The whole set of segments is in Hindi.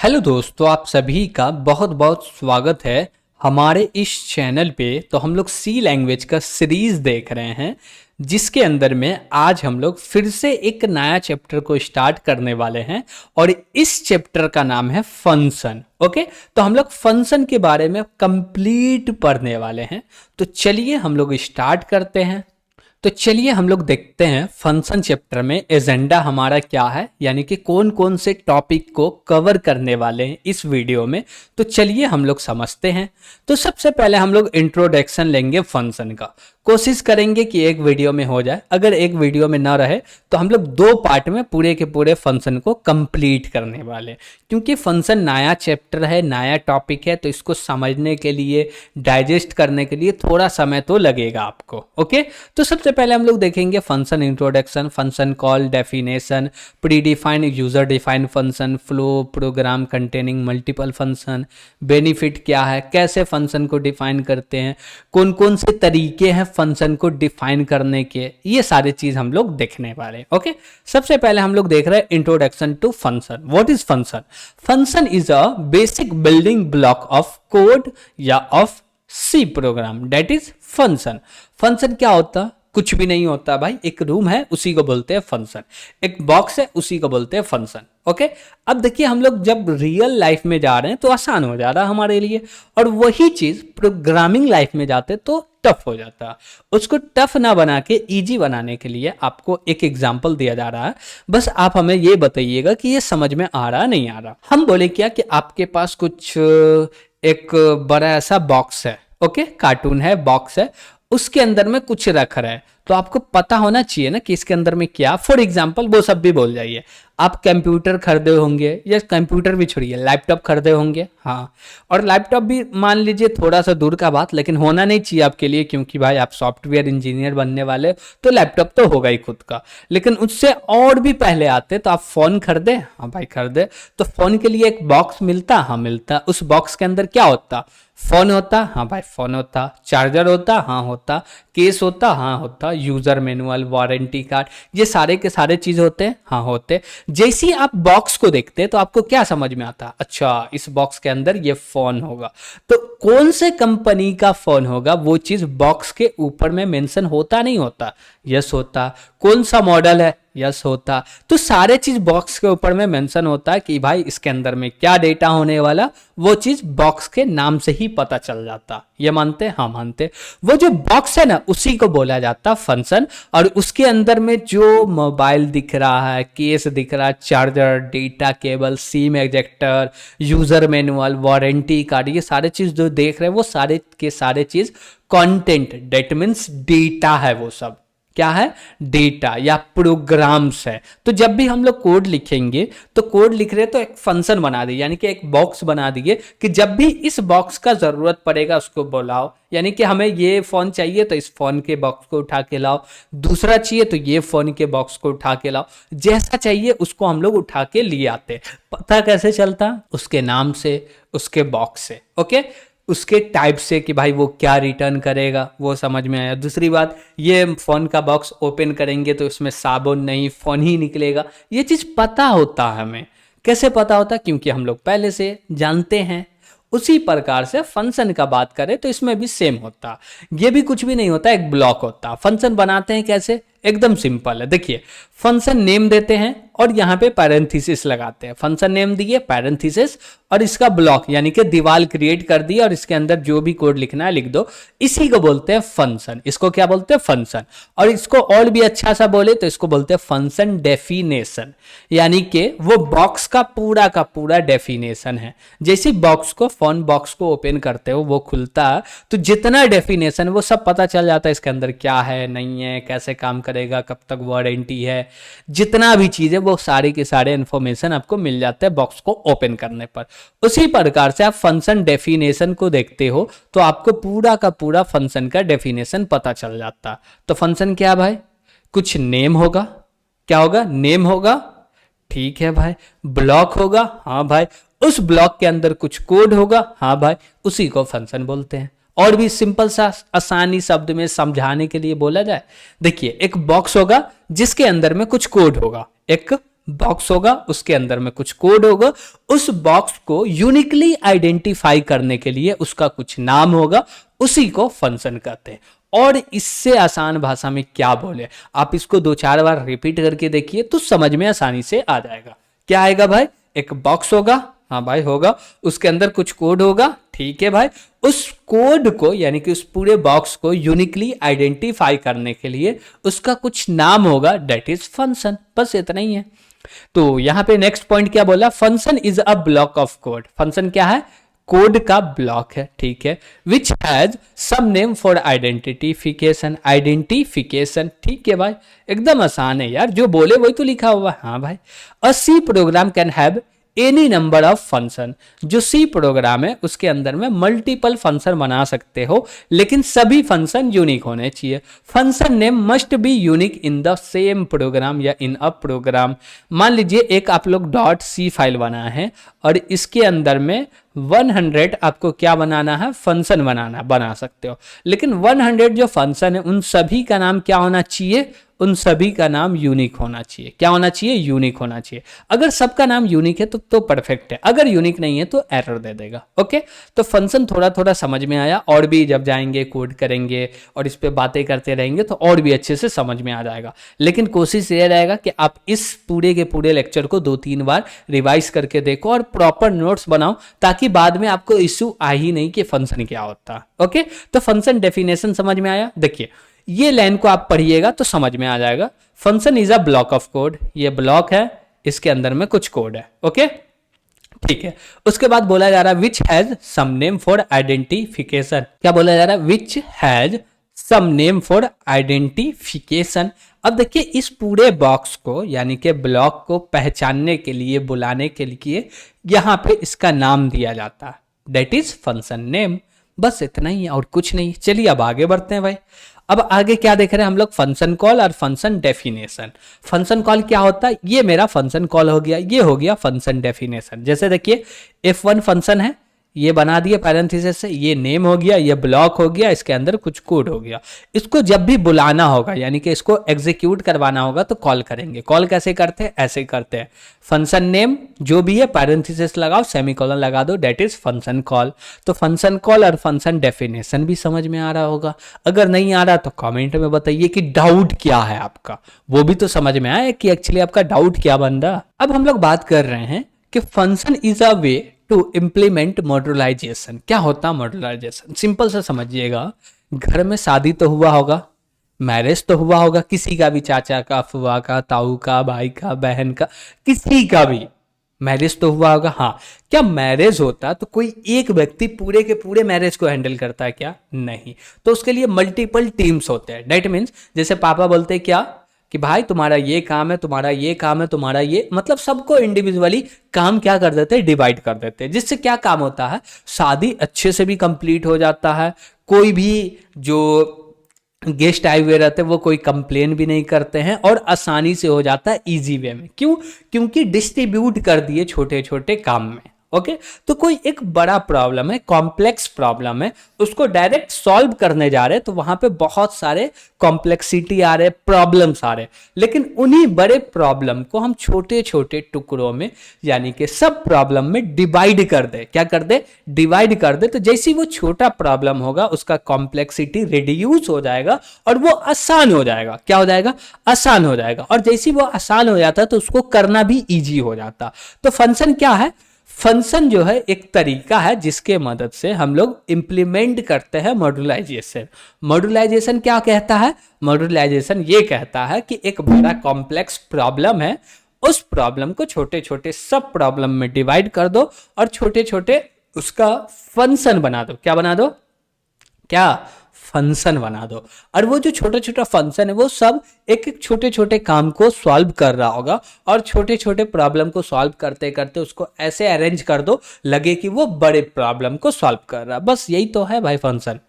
हेलो दोस्तों, आप सभी का बहुत बहुत स्वागत है हमारे इस चैनल पे। तो हम लोग सी लैंग्वेज का सीरीज देख रहे हैं, जिसके अंदर में आज हम लोग फिर से एक नया चैप्टर को स्टार्ट करने वाले हैं और इस चैप्टर का नाम है फंक्शन। ओके, तो हम लोग फंक्शन के बारे में कंप्लीट पढ़ने वाले हैं। तो चलिए हम लोग स्टार्ट करते हैं। तो चलिए हम लोग देखते हैं फंक्शन चैप्टर में एजेंडा हमारा क्या है, यानी कि कौन कौन से टॉपिक को कवर करने वाले हैं इस वीडियो में। तो चलिए हम लोग समझते हैं। तो सबसे पहले हम लोग इंट्रोडक्शन लेंगे फंक्शन का। कोशिश करेंगे कि एक वीडियो में हो जाए, अगर एक वीडियो में ना रहे तो हम लोग दो पार्ट में पूरे के पूरे फंक्शन को कंप्लीट करने वाले, क्योंकि फंक्शन नया चैप्टर है, नया टॉपिक है, तो इसको समझने के लिए, डाइजेस्ट करने के लिए थोड़ा समय तो लगेगा आपको। ओके, तो सबसे पहले हम लोग देखेंगे function introduction, function call, definition, predefined user defined function, flow, program containing multiple function, benefit क्या है, कैसे फंक्शन को डिफाइन करते हैं, कौन कौन से तरीके हैं फंक्शन को डिफाइन करने के, ये सारी चीज हम लोग देखने वाले हैं। ओके, सबसे पहले हम लोग देख रहे हैं introduction to function. What is function? Function is a basic building block of code या of C program, that is function. Function क्या होता? कुछ भी नहीं होता भाई, एक रूम है उसी को बोलते हैं फंक्शन, एक बॉक्स है उसी को बोलते हैं फंक्शन। ओके, अब देखिए हम लोग जब रियल लाइफ में जा रहे हैं तो आसान हो जा रहा है हमारे लिए, और वही चीज प्रोग्रामिंग लाइफ में जाते तो टफ हो जाता। उसको टफ ना बना के इजी बनाने के लिए आपको एक एग्जांपल दिया जा रहा है। बस आप हमें ये बताइएगा कि ये समझ में आ रहा नहीं आ रहा। हम बोले क्या कि आपके पास कुछ एक बड़ा ऐसा बॉक्स है, ओके, कार्टून है, बॉक्स है, उसके अंदर में कुछ रख रहा है, तो आपको पता होना चाहिए ना कि इसके अंदर में क्या। फॉर एग्जांपल वो सब भी बोल जाइए, आप कंप्यूटर खरीदे होंगे, या कंप्यूटर भी छोड़िए, लैपटॉप खरीदे होंगे, हाँ, और लैपटॉप भी मान लीजिए थोड़ा सा दूर का बात, लेकिन होना नहीं चाहिए आपके लिए, क्योंकि भाई आप सॉफ्टवेयर इंजीनियर बनने वाले, तो लैपटॉप तो होगा ही खुद का। लेकिन उससे और भी पहले आते तो आप फोन खरीदे, हाँ भाई खरीदे, तो फोन के लिए एक बॉक्स मिलता, हाँ मिलता। उस बॉक्स के अंदर क्या होता? फोन होता, हाँ भाई फोन होता। चार्जर होता, हाँ होता। केस होता, हाँ होता। यूजर मैनुअल, वारंटी कार्ड, ये सारे के सारे चीज होते हैं, हाँ होते। जैसे ही आप बॉक्स को देखते हैं तो आपको क्या समझ में आता? अच्छा, इस बॉक्स के अंदर ये फोन होगा। तो कौन से कंपनी का फोन होगा वो चीज बॉक्स के ऊपर में मेंशन होता नहीं होता? यस होता। कौन सा मॉडल है? यस होता। तो सारे चीज बॉक्स के ऊपर में मेंशन होता है कि भाई इसके अंदर में क्या डेटा होने वाला, वो चीज बॉक्स के नाम से ही पता चल जाता। ये मानते? हाँ मानते। वो जो बॉक्स है ना, उसी को बोला जाता फंक्शन, और उसके अंदर में जो मोबाइल दिख रहा है, केस दिख रहा है, charger, data cable, SIM ejector, user manual, warranty card, ये सारे चीज जो देख रहे हैं वो सारे के सारे चीज कंटेंट, डेट मीन्स डेटा है। वो सब क्या है? डेटा या प्रोग्राम्स है। तो जब भी हम लोग कोड लिखेंगे तो कोड लिख रहे तो एक फंक्शन बना दिए, यानी कि एक बॉक्स बना दिए कि जब भी इस बॉक्स का जरूरत पड़ेगा उसको बुलाओ, यानी कि हमें ये फोन चाहिए तो इस फोन के बॉक्स को उठा के लाओ, दूसरा चाहिए तो ये फोन के बॉक्स को उठा के लाओ, जैसा चाहिए उसको हम लोग उठा के लिए आते। पता कैसे चलता? उसके नाम से, उसके बॉक्स से, ओके, उसके टाइप से कि भाई वो क्या रिटर्न करेगा, वो समझ में आया। दूसरी बात, ये फोन का बॉक्स ओपन करेंगे तो इसमें साबुन नहीं, फोन ही निकलेगा, ये चीज पता होता है हमें। कैसे पता होता? क्योंकि हम लोग पहले से जानते हैं। उसी प्रकार से फंक्शन का बात करें तो इसमें भी सेम होता। ये भी कुछ भी नहीं होता, एक ब्लॉक होता। फंक्शन बनाते हैं कैसे? एकदम सिंपल है। देखिए, फंक्शन नेम देते हैं और यहाँ पे पैरेंथेसिस लगाते हैं। फंक्शन नेम दिए, पैरेंथेसिस, और इसका ब्लॉक यानी कि दीवार क्रिएट कर दिया, और इसके अंदर जो भी कोड लिखना है लिख दो। इसी को बोलते हैं फंक्शन। इसको क्या बोलते हैं? फंक्शन। और इसको और भी अच्छा सा बोले तो इसको बोलते हैं फंक्शन डेफिनेशन, यानी कि वो बॉक्स का पूरा डेफिनेशन है। जैसे बॉक्स को, फोन बॉक्स को ओपन करते हो वो खुलता है, तो जितना डेफिनेशन वो सब पता चल जाता है, इसके अंदर क्या है, नहीं है, कैसे काम करेगा, कब तक वारंटी है, जितना भी चीज है वो सारे के सारे इंफॉर्मेशन आपको मिल जाते हैं बॉक्स को ओपन करने पर। उसी प्रकार से आप फंक्शन डेफिनेशन को देखते हो तो आपको पूरा का पूरा फंक्शन का डेफिनेशन पता चल जाता। तो फंक्शन क्या भाई? कुछ नेम होगा। क्या होगा? नेम होगा, ठीक है भाई। ब्लॉक होगा, हाँ भाई। उस ब्लॉक के अंदर कुछ कोड होगा, हाँ भाई, उसी को फंक्शन बोलते हैं। और भी सिंपल सा आसानी शब्द में समझाने के लिए बोला जाए, देखिए एक बॉक्स होगा जिसके अंदर में कुछ कोड होगा, एक बॉक्स होगा, उसके अंदर में कुछ कोड होगा, उस बॉक्स को यूनिकली आइडेंटिफाई करने के लिए उसका कुछ नाम होगा, उसी को फंक्शन कहते हैं। और इससे आसान भाषा में क्या बोले, आप इसको 2-4 बार रिपीट करके देखिए तो समझ में आसानी से आ जाएगा। क्या आएगा भाई, एक बॉक्स होगा, हाँ भाई होगा, उसके अंदर कुछ कोड होगा, ठीक है भाई, उस कोड को यानी कि उस पूरे बॉक्स को यूनिकली आइडेंटिफाई करने के लिए उसका कुछ नाम होगा, दैट इज फंक्शन। बस इतना ही है। तो यहां पे नेक्स्ट पॉइंट क्या बोला, function is a block of code. Function क्या है, कोड का ब्लॉक है, ठीक है, which has some name for identification. Identification, ठीक है भाई, एकदम आसान है यार, जो बोले वही तो लिखा हुआ है। हाँ भाई, a C program can have any number of function. जो सी प्रोग्राम है उसके अंदर में मल्टीपल फंक्शन बना सकते हो, लेकिन सभी फंक्शन यूनिक होने चाहिए। Function name must be unique in the same programme या इन अ प्रोग्राम। मान लीजिए एक आप लोग डॉट सी फाइल बना है और इसके अंदर में 100 आपको क्या बनाना है, फंक्शन बना सकते हो, लेकिन 100 जो फंक्शन है उन सभी का नाम क्या होना चाहिए, उन सभी का नाम यूनिक होना चाहिए। क्या होना चाहिए, यूनिक होना चाहिए। अगर सबका नाम यूनिक है तो परफेक्ट है, अगर यूनिक नहीं है तो एरर दे देगा। ओके, तो फंक्शन थोड़ा थोड़ा समझ में आया, और भी जब जाएंगे कोड करेंगे और इस पे बातें करते रहेंगे तो और भी अच्छे से समझ में आ जाएगा। लेकिन कोशिश ये रहेगा कि आप इस पूरे के पूरे लेक्चर को 2-3 बार रिवाइज करके देखो और प्रॉपर नोट्स बनाओ, ताकि बाद में आपको इश्यू आ ही नहीं कि फंक्शन क्या होता है। ओके, तो फंक्शन डेफिनेशन समझ में आया। देखिए ये लाइन को आप पढ़िएगा तो समझ में आ जाएगा। Function is a block of code, ये ब्लॉक है, इसके अंदर में कुछ कोड है। ओके, ठीक है। उसके बाद बोला जा रहा है which has some name for identification. क्या बोला जा रहा है, which has some name for identification. अब देखिए इस पूरे बॉक्स को यानी कि ब्लॉक को पहचानने के लिए, बुलाने के लिए यहां पे इसका नाम दिया जाता है, दैट इज फंक्शन नेम। बस इतना ही और कुछ नहीं। चलिए अब आगे बढ़ते हैं भाई। अब आगे क्या देख रहे हैं हम लोग, फंक्शन कॉल और फंक्शन डेफिनेशन। फंक्शन कॉल क्या होता है, ये मेरा फंक्शन कॉल हो गया, ये हो गया फंक्शन डेफिनेशन। जैसे देखिए F1 फंक्शन है, ये बना दिया पैरेंथेसिस से, ये नेम हो गया, ये ब्लॉक हो गया, इसके अंदर कुछ कोड हो गया। इसको जब भी बुलाना होगा यानी कि इसको एग्जीक्यूट करवाना होगा तो कॉल करेंगे। कॉल कैसे करते हैं, ऐसे करते हैं, फंक्शन नेम जो भी है पैरेंथेसिस लगाओ, सेमीकोलन लगा दो, दैट इज फंक्शन कॉल। तो फंक्शन कॉल और फंक्शन डेफिनेशन भी समझ में आ रहा होगा। अगर नहीं आ रहा तो कमेंट में बताइए कि डाउट क्या है आपका, वो भी तो समझ में आए कि एक्चुअली आपका डाउट क्या बन रहा। अब हम लोग बात कर रहे हैं कि function is a way to implement modularization. क्या होता है मॉड्यूलाइजेशन, सिंपल से समझिएगा। घर में शादी तो हुआ होगा, मैरिज तो हुआ होगा, किसी का भी, चाचा का, फुआ का, ताऊ का, भाई का, बहन का, किसी का भी मैरिज तो हुआ होगा। हाँ, क्या मैरिज होता तो कोई एक व्यक्ति पूरे के पूरे मैरिज को हैंडल करता है क्या, नहीं। तो उसके लिए मल्टीपल टीम्स होते हैं। दैट मीन्स जैसे पापा बोलते हैं क्या कि भाई तुम्हारा ये काम है, तुम्हारा ये काम है, तुम्हारा ये, मतलब सबको इंडिविजुअली काम क्या कर देते हैं, डिवाइड कर देते हैं। जिससे क्या काम होता है, शादी अच्छे से भी कंप्लीट हो जाता है, कोई भी जो गेस्ट आए हुए रहते हैं वो कोई कंप्लेन भी नहीं करते हैं और आसानी से हो जाता है इजी वे में। क्यों, क्योंकि डिस्ट्रीब्यूट कर दिए छोटे छोटे काम में। ओके, तो कोई एक बड़ा प्रॉब्लम है, कॉम्प्लेक्स प्रॉब्लम है, उसको डायरेक्ट सॉल्व करने जा रहे हैं तो वहां पे बहुत सारे कॉम्प्लेक्सिटी आ रहे, प्रॉब्लम्स आ रहे, लेकिन उन्हीं बड़े प्रॉब्लम को हम छोटे छोटे टुकड़ों में यानी कि सब प्रॉब्लम में डिवाइड कर दे। क्या कर दे, डिवाइड कर दे। तो जैसे वो छोटा प्रॉब्लम होगा उसका कॉम्प्लेक्सिटी रिड्यूस हो जाएगा और वो आसान हो जाएगा। क्या हो जाएगा, आसान हो जाएगा। और जैसे वो आसान हो जाता है तो उसको करना भी ईजी हो जाता। तो फंक्शन क्या है, फंक्शन जो है एक तरीका है जिसके मदद से हम लोग इंप्लीमेंट करते हैं मॉड्यूलाइजेशन। मॉड्यूलाइजेशन क्या कहता है, मॉड्यूलाइजेशन ये कहता है कि एक बड़ा कॉम्प्लेक्स प्रॉब्लम है, उस प्रॉब्लम को छोटे छोटे सब प्रॉब्लम में डिवाइड कर दो और छोटे छोटे उसका फंक्शन बना दो। क्या बना दो, क्या, फंक्शन बना दो। और वो जो छोटा छोटा फंक्शन है वो सब एक एक छोटे छोटे काम को सॉल्व कर रहा होगा और छोटे छोटे प्रॉब्लम को सॉल्व करते करते उसको ऐसे अरेंज कर दो लगे कि वो बड़े प्रॉब्लम को सॉल्व कर रहा। बस यही तो है भाई फंक्शन।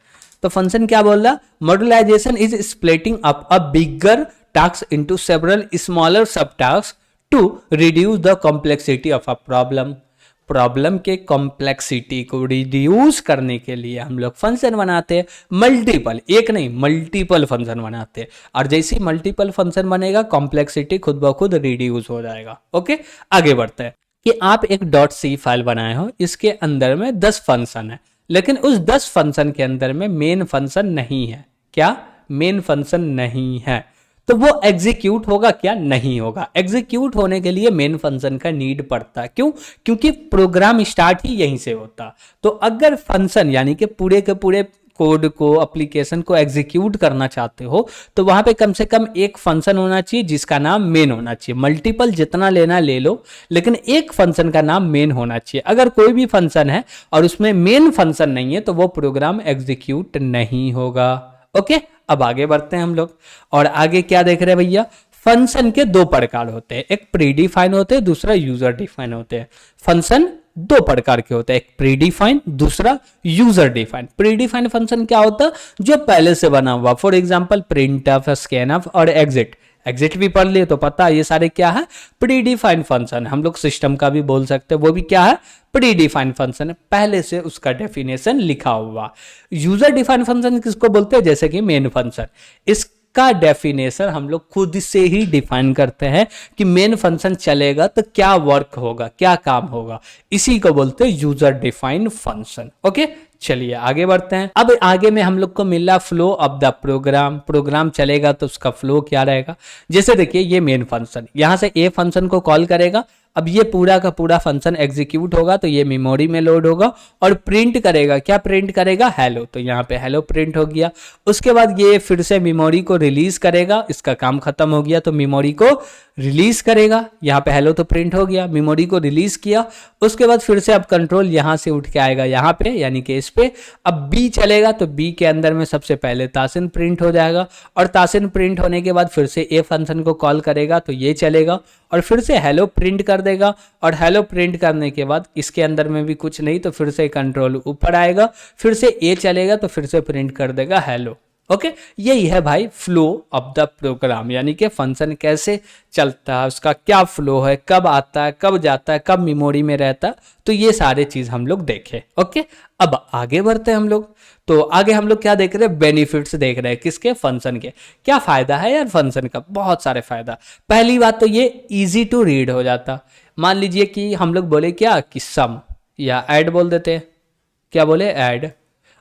तो फंक्शन क्या बोल रहा, modularization is splitting up a bigger task into several smaller sub task to reduce the complexity of a problem. Problem के कॉम्प्लेक्सिटी को रिड्यूस करने के लिए हम लोग फंक्शन बनाते हैं, मल्टीपल, एक नहीं मल्टीपल फंक्शन बनाते हैं। और जैसे ही मल्टीपल फंक्शन बनेगा कॉम्प्लेक्सिटी खुद ब खुद रिड्यूस हो जाएगा। ओके, आगे बढ़ते हैं कि आप एक .c फाइल बनाए हो, इसके अंदर में 10 फंक्शन है, लेकिन उस 10 फंक्शन के अंदर में मेन फंक्शन नहीं है। क्या मेन फंक्शन नहीं है? तो वो एग्जीक्यूट होगा क्या? नहीं होगा। एग्जीक्यूट होने के लिए मेन फंक्शन का नीड पड़ता है। क्यों? क्योंकि प्रोग्राम स्टार्ट ही यहीं से होता। तो अगर फंक्शन यानी कि पूरे के पूरे कोड को, एप्लीकेशन को एग्जीक्यूट करना चाहते हो तो वहां पे कम से कम एक फंक्शन होना चाहिए जिसका नाम मेन होना चाहिए। मल्टीपल जितना लेना ले लो, लेकिन एक फंक्शन का नाम मेन होना चाहिए। अगर कोई भी फंक्शन है और उसमें मेन फंक्शन नहीं है तो वो प्रोग्राम एग्जीक्यूट नहीं होगा। ओके, अब आगे बढ़ते हैं हम लोग। और आगे क्या देख रहे हैं भैया? फंक्शन के दो प्रकार होते हैं, एक प्रीडिफाइन होते हैं, दूसरा यूजर डिफाइन होते हैं। फंक्शन दो प्रकार के होते हैं, एक प्रीडिफाइन, दूसरा यूजर डिफाइन। प्रीडिफाइन फंक्शन क्या होता है? जो पहले से बना हुआ, फॉर एग्जांपल प्रिंटफ, स्कैनफ और एग्जिट। एग्जिट भी पढ़ लिए तो पता है ये सारे क्या है? Predefine function. हम लोग सिस्टम का भी बोल सकते हैं, वो भी क्या है? प्रीडिफाइन फंक्शन है, पहले से उसका डेफिनेशन लिखा हुआ। यूजर डिफाइन फंक्शन किसको बोलते हैं? जैसे कि मेन फंक्शन, इसका डेफिनेशन हम लोग खुद से ही डिफाइन करते हैं कि मेन फंक्शन चलेगा तो क्या वर्क होगा, क्या काम होगा, इसी को बोलते हैं यूजर डिफाइन फंक्शन। ओके, चलिए आगे बढ़ते हैं। अब आगे में हम लोग को मिल रहा flow of the program. Program चलेगा तो उसका फ्लो क्या रहेगा? जैसे देखिए ये मेन फंक्शन, यहां से ए फंक्शन को कॉल करेगा। अब ये पूरा का पूरा फंक्शन एग्जीक्यूट होगा तो ये मेमोरी में लोड होगा और प्रिंट करेगा। क्या प्रिंट करेगा? हेलो। तो यहाँ पे हेलो प्रिंट हो गया। उसके बाद ये फिर से मेमोरी को रिलीज करेगा, इसका काम खत्म हो गया तो मेमोरी को रिलीज करेगा। यहाँ पे हेलो तो प्रिंट हो गया, मेमोरी को रिलीज किया। उसके बाद फिर से अब कंट्रोल यहाँ से उठ के आएगा यहाँ पे, यानी कि इस पे। अब बी चलेगा तो बी के अंदर में सबसे पहले तासिन प्रिंट हो जाएगा और तासिन प्रिंट होने के बाद फिर से ए फंक्शन को कॉल करेगा तो ये चलेगा और फिर से हेलो प्रिंट कर देगा। और हेलो प्रिंट करने के बाद इसके अंदर में भी कुछ नहीं तो फिर से कंट्रोल ऊपर आएगा, फिर से ए चलेगा तो फिर से प्रिंट कर देगा हेलो। ओके, यही है भाई फ्लो ऑफ द प्रोग्राम, यानी कि फंक्शन कैसे चलता है, उसका क्या फ्लो है, कब आता है, कब जाता है, कब मेमोरी में रहता है। तो ये सारे चीज हम लोग देखे। ओके, अब आगे बढ़ते हैं हम लोग। तो आगे हम लोग क्या देख रहे हैं? बेनिफिट्स देख रहे हैं। किसके? फंक्शन के। क्या फायदा है यार फंक्शन का? बहुत सारे फायदा। पहली बात तो ये इजी टू रीड हो जाता। मान लीजिए कि हम लोग बोले क्या कि सम या ऐड बोल देते हैं, क्या बोले? ऐड।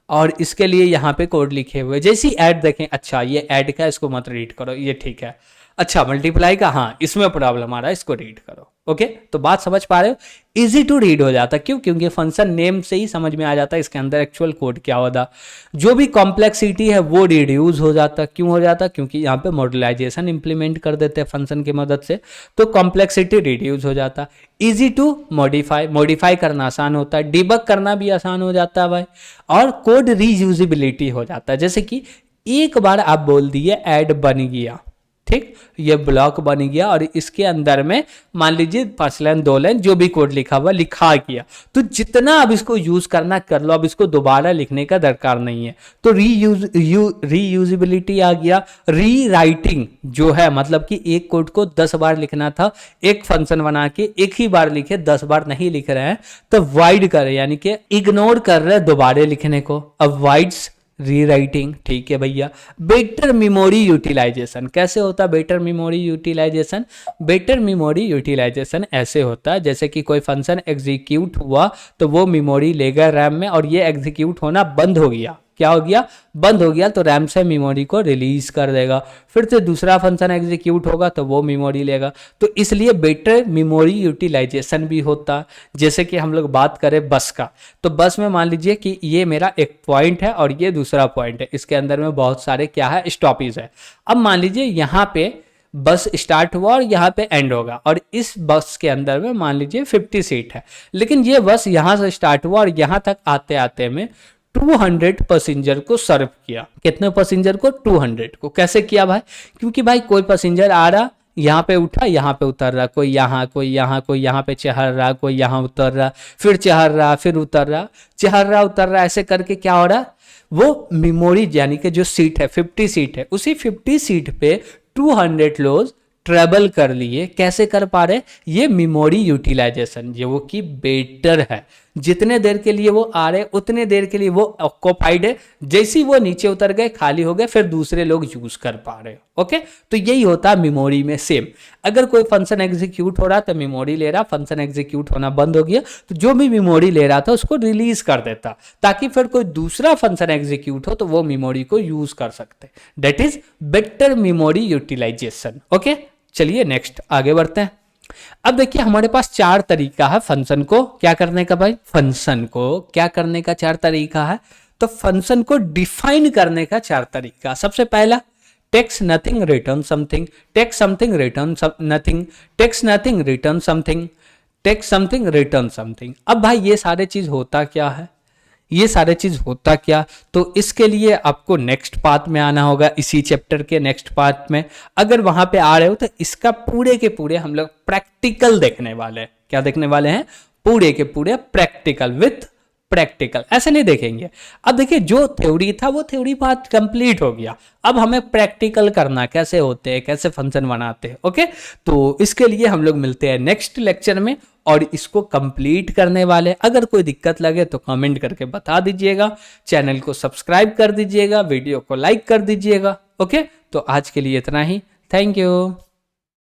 और इसके लिए यहाँ पे कोड लिखे हुए, जैसी ऐड देखें, अच्छा ये ऐड का, इसको मत रीड करो, ये ठीक है। अच्छा मल्टीप्लाई का, हाँ इसमें प्रॉब्लम आ रहा है, इसको रीड करो। ओके, तो बात समझ पा रहे हो? इजी टू रीड हो जाता। क्यों? क्योंकि फंक्शन नेम से ही समझ में आ जाता है इसके अंदर एक्चुअल कोड क्या होता। जो भी कॉम्प्लेक्सिटी है वो रिड्यूस हो जाता। क्यों हो जाता? क्योंकि यहाँ पे मॉड्यूलाइजेशन इंप्लीमेंट कर देते हैं फंक्शन की मदद से, तो कॉम्प्लेक्सिटी रिड्यूस हो जाता। इजी टू मॉडिफाई, मॉडिफाई करना आसान होता है, डिबग करना भी आसान हो जाता है भाई। और कोड रीयूजिबिलिटी हो जाता है। जैसे कि एक बार आप बोल दिए ऐड बन गया, ठीक, ये ब्लॉक बन गया और इसके अंदर में मान लीजिए 5 लाइन 2 लाइन जो भी कोड लिखा हुआ लिखा गया, तो जितना अब इसको यूज करना कर लो, अब इसको दोबारा लिखने का दरकार नहीं है। तो रीयूजिबिलिटी आ गया। री राइटिंग जो है, मतलब कि एक कोड को 10 बार लिखना था, एक फंक्शन बना के एक ही बार लिखे, 10 बार नहीं लिख रहे हैं, तो वाइड कर, यानी कि इग्नोर कर रहे हैं दोबारा लिखने को, अवॉइड्स रीराइटिंग। ठीक है भैया। बेटर मेमोरी यूटिलाइजेशन कैसे होता है? Better memory utilisation, better memory utilisation ऐसे होता है जैसे कि कोई फंक्शन एग्जीक्यूट हुआ तो वो मेमोरी लेगा रैम में, और ये एग्जीक्यूट होना बंद हो गया। क्या हो गया? बंद हो गया, तो रैम से मेमोरी को रिलीज कर देगा। फिर से दूसरा फंक्शन एग्जीक्यूट होगा तो वो मेमोरी लेगा। तो इसलिए बेटर मेमोरी यूटिलाइजेशन भी होता। जैसे कि हम लोग बात करें बस का, तो बस में मान लीजिए कि ये मेरा एक पॉइंट है और ये दूसरा पॉइंट है, इसके अंदर में बहुत सारे क्या है? स्टॉपेज है। अब मान लीजिए यहाँ पे बस स्टार्ट हुआ और यहाँ पे एंड होगा, और इस बस के अंदर में मान लीजिए 50 सीट है, लेकिन ये बस यहाँ से स्टार्ट हुआ और यहाँ तक आते आते में 200 पैसेंजर को सर्व किया। कितने पैसेंजर को? 200 को। कैसे किया भाई? क्योंकि भाई कोई पैसेंजर आ रहा, यहाँ पे उठा, यहाँ पे उतर रहा, कोई यहाँ, कोई यहाँ, कोई यहाँ पे चढ़ रहा, कोई यहाँ उतर रहा, फिर चढ़ रहा, फिर उतर रहा, चढ़ रहा, उतर रहा, ऐसे करके क्या हो रहा? वो मेमोरी यानी कि जो सीट है 50 सीट है, उसी 50 सीट पे 200 लोग ट्रेवल कर लिए। कैसे कर पा रहे? ये मेमोरी यूटिलाइजेशन जो कि बेटर है। जितने देर के लिए वो आ रहे उतने देर के लिए वो ऑक्यूपाइड है, जैसे ही वो नीचे उतर गए खाली हो गए फिर दूसरे लोग यूज कर पा रहे। ओके, तो यही होता है मेमोरी में। सेम अगर कोई फंक्शन एग्जीक्यूट हो रहा तो मेमोरी ले रहा, फंक्शन एग्जीक्यूट होना बंद हो गया तो जो भी मेमोरी ले रहा था उसको रिलीज कर देता, ताकि फिर कोई दूसरा फंक्शन एग्जीक्यूट हो तो वो मेमोरी को यूज कर सकते। That is better memory utilisation. Okay, चलिए नेक्स्ट आगे बढ़ते हैं। अब देखिए हमारे पास चार तरीका है फंक्शन को क्या करने का भाई, फंक्शन को क्या करने का चार तरीका है। तो फंक्शन को डिफाइन करने का चार तरीका। सबसे पहला text nothing return something, text something return nothing, text nothing return something, text something return something. अब भाई ये सारे चीज होता क्या है, ये सारे चीज होता क्या, तो इसके लिए आपको नेक्स्ट पार्ट में आना होगा, इसी चैप्टर के नेक्स्ट पार्ट में। अगर वहां पे आ रहे हो तो इसका पूरे के पूरे हम लोग प्रैक्टिकल देखने वाले हैं। क्या देखने वाले हैं? पूरे के पूरे प्रैक्टिकल विथ प्रैक्टिकल, ऐसे नहीं देखेंगे। अब देखिए जो थ्योरी था वो थ्योरी पार्ट कंप्लीट हो गया, अब हमें प्रैक्टिकल करना, कैसे होते हैं, कैसे फंक्शन बनाते हैं। ओके, तो इसके लिए हम लोग मिलते हैं नेक्स्ट लेक्चर में और इसको कंप्लीट करने वाले। अगर कोई दिक्कत लगे तो कमेंट करके बता दीजिएगा, चैनल को सब्सक्राइब कर दीजिएगा, वीडियो को लाइक कर दीजिएगा। ओके, तो आज के लिए इतना ही। Thank you.